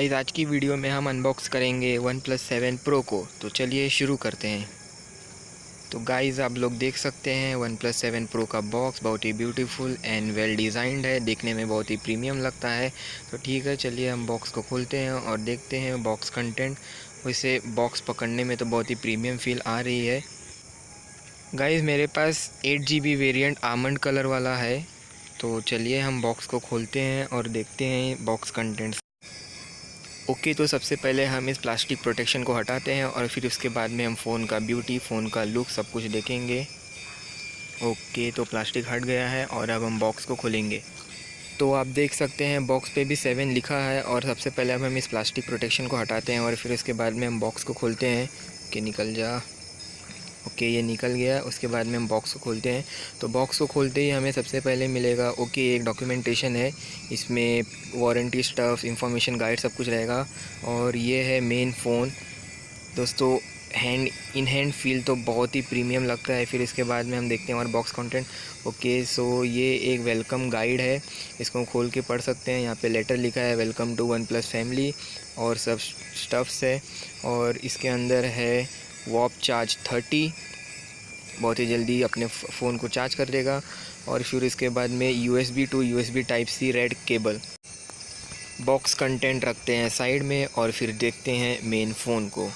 Guys, आज की video में हम अनबॉक्स करेंगे OnePlus 7 Pro को। तो चलिए शुरू करते हैं। तो गाइस, आप लोग देख सकते हैं OnePlus 7 Pro का बॉक्स बहुत ही ब्यूटीफुल एंड वेल डिज़ाइंड है, देखने में बहुत ही प्रीमियम लगता है। तो ठीक है, चलिए हम बॉक्स को खोलते हैं और देखते हैं बॉक्स कंटेंट। वैसे बॉक्स पकड़ने में तो बहुत ही प्रीमियम फील आ रही है। गाइस, मेरे पास 8GB वेरिएंट आमंड कलर वाला है। तो चलिए हम बॉक्स को खोलते हैं और देखते हैं बॉक्स कंटेंट्स। ओके, तो सबसे पहले हम इस प्लास्टिक प्रोटेक्शन को हटाते हैं और फिर उसके बाद में हम फ़ोन का ब्यूटी, फ़ोन का लुक सब कुछ देखेंगे। ओके, तो प्लास्टिक हट गया है और अब हम बॉक्स को खोलेंगे। तो आप देख सकते हैं बॉक्स पे भी 7 लिखा है। और सबसे पहले अब हम इस प्लास्टिक प्रोटेक्शन को हटाते हैं और फिर उसके बाद में हम बॉक्स को खोलते हैं। कि निकल जा। ओके, ये निकल गया। उसके बाद में हम बॉक्स को खोलते हैं। तो बॉक्स को खोलते ही हमें सबसे पहले मिलेगा एक डॉक्यूमेंटेशन है। इसमें वारंटी स्टफ़, इंफॉर्मेशन गाइड सब कुछ रहेगा। और ये है मेन फ़ोन। दोस्तों, हैंड इन हैंड फील तो बहुत ही प्रीमियम लगता है। फिर इसके बाद में हम देखते हैं हमारा बॉक्स कंटेंट। ओके, सो ये एक वेलकम गाइड है, इसको हम खोल के पढ़ सकते हैं। यहाँ पे लेटर लिखा है वेलकम टू OnePlus फैमिली और सब स्टफ्स है। और इसके अंदर है वॉप चार्ज 30, बहुत ही जल्दी अपने फ़ोन को चार्ज कर देगा। और फिर इसके बाद में USB to USB Type-C red cable. Box content रखते हैं साइड में और फिर देखते हैं मेन फ़ोन को।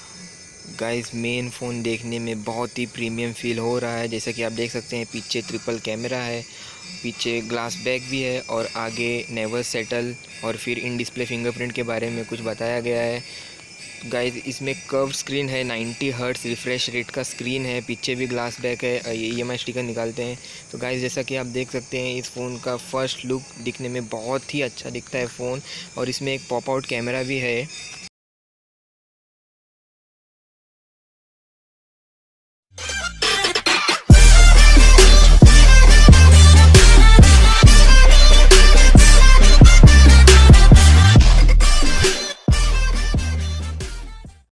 गाइस, मेन फ़ोन देखने में बहुत ही प्रीमियम फील हो रहा है। जैसा कि आप देख सकते हैं, पीछे ट्रिपल कैमरा है, पीछे ग्लास बैक भी है और आगे नेवर सेटल और फिर इन डिस्प्ले फिंगरप्रिंट के बारे में कुछ बताया गया है। गाइस, इसमें कर्व स्क्रीन है, 90 हर्ट्ज़ रिफ़्रेश रेट का स्क्रीन है, पीछे भी ग्लास बैक है। ये EMI स्टिकर निकालते हैं। तो गाइस, जैसा कि आप देख सकते हैं, इस फ़ोन का फ़र्स्ट लुक दिखने में बहुत ही अच्छा दिखता है फ़ोन। और इसमें एक पॉप आउट कैमरा भी है।